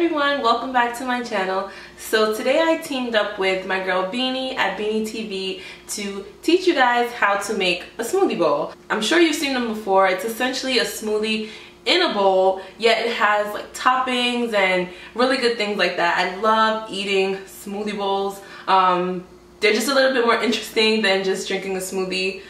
everyone, welcome back to my channel. So today I teamed up with my girl Beanie at BeenieTV to teach you guys how to make a smoothie bowl. I'm sure you've seen them before. It's essentially a smoothie in a bowl, yet it has like toppings and really good things like that. I love eating smoothie bowls. They're just a little bit more interesting than just drinking a smoothie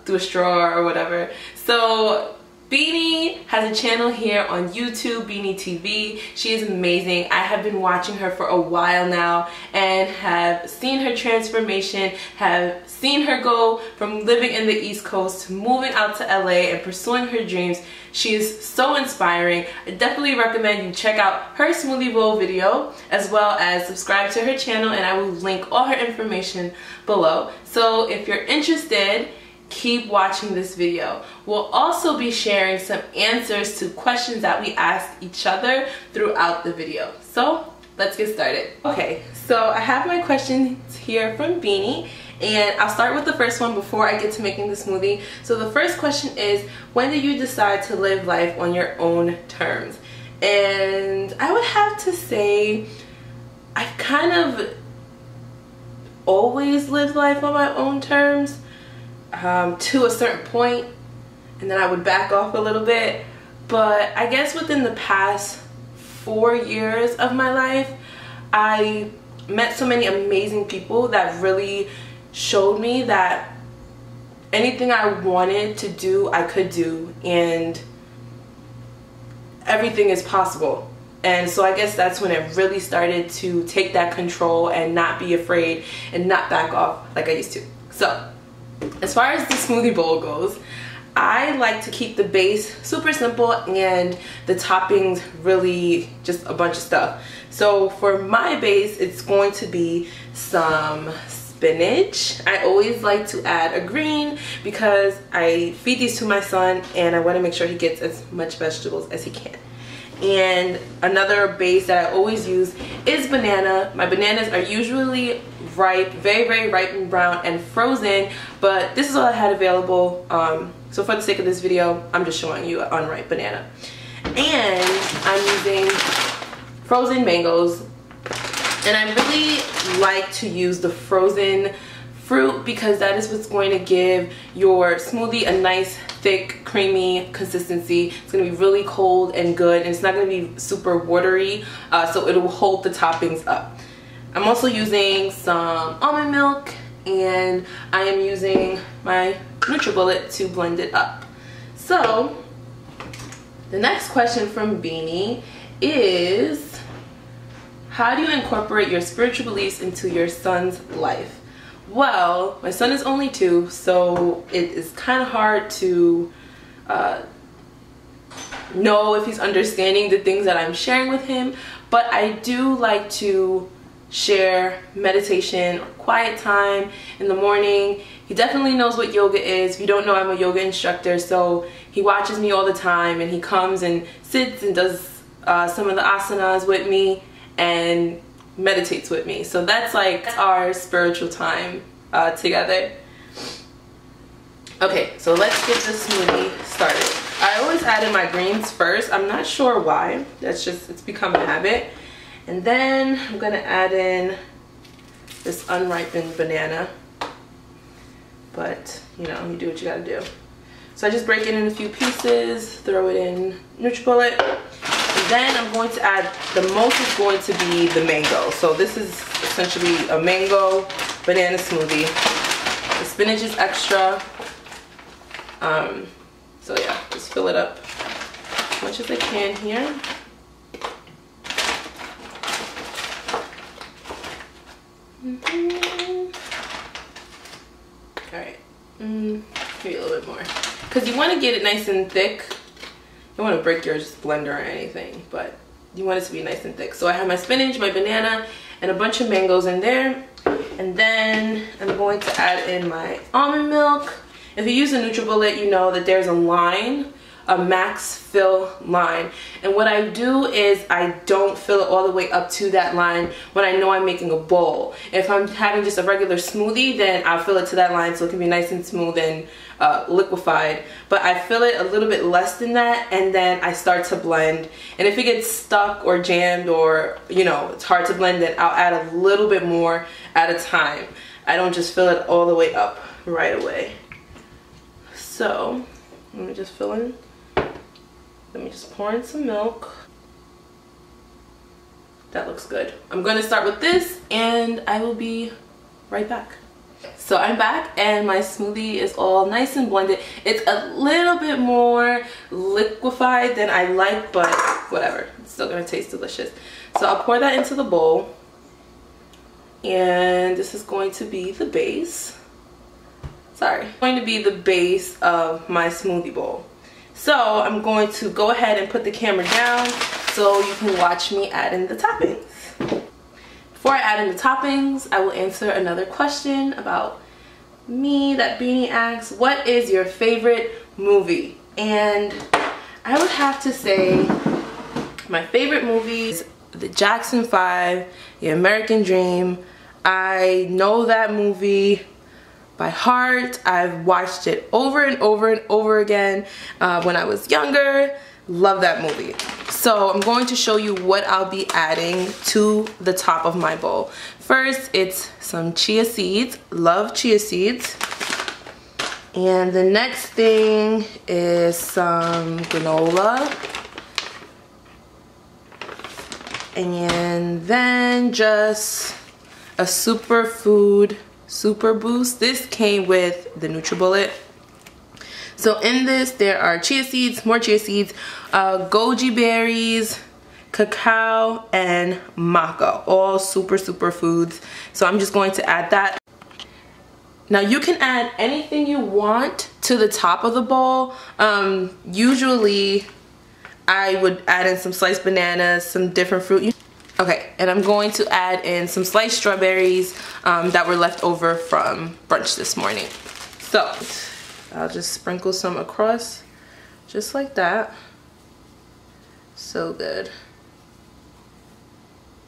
through a straw or whatever. So Beanie has a channel here on YouTube, BeenieTV. She is amazing. I have been watching her for a while now and have seen her transformation, have seen her go from living in the East Coast to moving out to LA and pursuing her dreams. She is so inspiring. I definitely recommend you check out her smoothie bowl video as well as subscribe to her channel, and I will link all her information below. So if you're interested, keep watching this video. We'll also be sharing some answers to questions that we asked each other throughout the video. So let's get started. Okay, so I have my questions here from Beanie, and I'll start with the first one before I get to making the smoothie. So the first question is, when did you decide to live life on your own terms? And I would have to say I've kind of always lived life on my own terms. To a certain point, and then I would back off a little bit. But I guess within the past 4 years of my life, I met so many amazing people that really showed me that anything I wanted to do, I could do, and everything is possible. And so I guess that's when it really started to take that control and not be afraid and not back off like I used to. So as far as the smoothie bowl goes, I like to keep the base super simple and the toppings really just a bunch of stuff. So for my base, it's going to be some spinach. I always like to add a green because I feed these to my son and I want to make sure he gets as much vegetables as he can. And another base that I always use is banana. My bananas are usually ripe, very ripe and brown and frozen, but this is all I had available. So for the sake of this video, I'm just showing you an unripe banana. And I'm using frozen mangoes, and I really like to use the frozen fruit because that is what's going to give your smoothie a nice thick creamy consistency. It's going to be really cold and good, and it's not going to be super watery, so it will hold the toppings up. I'm also using some almond milk, and I am using my NutriBullet to blend it up. So the next question from Beanie is, how do you incorporate your spiritual beliefs into your son's life? Well, my son is only 2, so it is kind of hard to know if he's understanding the things that I'm sharing with him, but I do like to share meditation or quiet time in the morning. He definitely knows what yoga is. If you don't know, I'm a yoga instructor, so he watches me all the time, and he comes and sits and does some of the asanas with me and meditates with me. So that's like our spiritual time together. Okay, so let's get the smoothie started. I always add in my greens first. I'm not sure why. That's just, it's become a habit. And then I'm gonna add in this unripened banana. But you know, you do what you gotta do. So I just break it in a few pieces, throw it in NutriBullet. And then I'm going to add, the most is going to be the mango. So this is essentially a mango banana smoothie. The spinach is extra. So yeah, just fill it up as much as I can here. Alright, maybe a little bit more. Because you want to get it nice and thick. You don't want to break your blender or anything, but you want it to be nice and thick. So I have my spinach, my banana, and a bunch of mangoes in there. And then I'm going to add in my almond milk. If you use a NutriBullet, you know that there's a line a max fill line. And what I do is I don't fill it all the way up to that line when I know I'm making a bowl. If I'm having just a regular smoothie, then I'll fill it to that line so it can be nice and smooth and liquefied. But I fill it a little bit less than that, and then I start to blend. And if it gets stuck or jammed, or you know, it's hard to blend, then I'll add a little bit more at a time. I don't just fill it all the way up right away. So let me just fill in. Let me just pour in some milk. That looks good. I'm going to start with this, and I will be right back. So I'm back, and my smoothie is all nice and blended. It's a little bit more liquefied than I like, but whatever. It's still going to taste delicious. So I'll pour that into the bowl, and this is going to be the base. Sorry, going to be the base of my smoothie bowl. So I'm going to go ahead and put the camera down so you can watch me add in the toppings. Before I add in the toppings, I will answer another question about me that Beanie asks. What is your favorite movie? And I would have to say my favorite movie is The Jackson 5, The American Dream. I know that movie by heart. I've watched it over and over and over again when I was younger. Love that movie. So I'm going to show you what I'll be adding to the top of my bowl. First, it's some chia seeds. Love chia seeds. And the next thing is some granola. And then just a superfood Super Boost. This came with the NutriBullet. So in this there are chia seeds, more chia seeds, goji berries, cacao, and maca. All super foods. So I'm just going to add that. Now you can add anything you want to the top of the bowl. Usually I would add in some sliced bananas, some different fruit. Okay, and I'm going to add in some sliced strawberries that were left over from brunch this morning. So I'll just sprinkle some across, just like that. So good.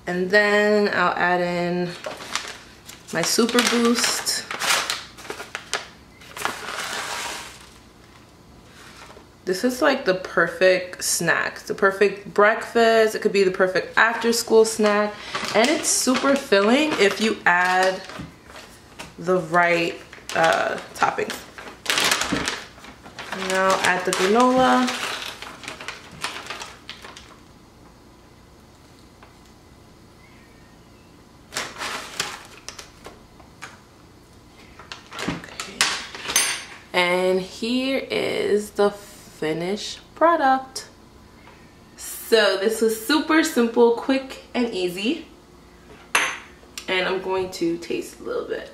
And then I'll add in my Super Boost. This is like the perfect snack, the perfect breakfast. It could be the perfect after school snack. And it's super filling if you add the right toppings. Now add the granola. Okay. And here is the finished product. So this was super simple, quick, and easy. And I'm going to taste a little bit.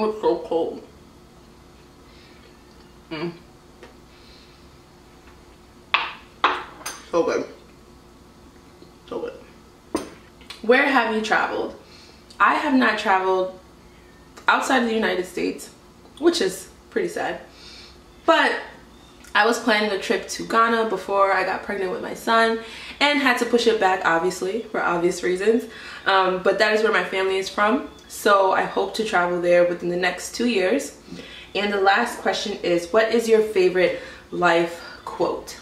It's so cold. So good. So good. Where have you traveled? I have not traveled outside of the United States, which is pretty sad. But I was planning a trip to Ghana before I got pregnant with my son and had to push it back, obviously, for obvious reasons. But that is where my family is from. So I hope to travel there within the next 2 years. And the last question is, what is your favorite life quote?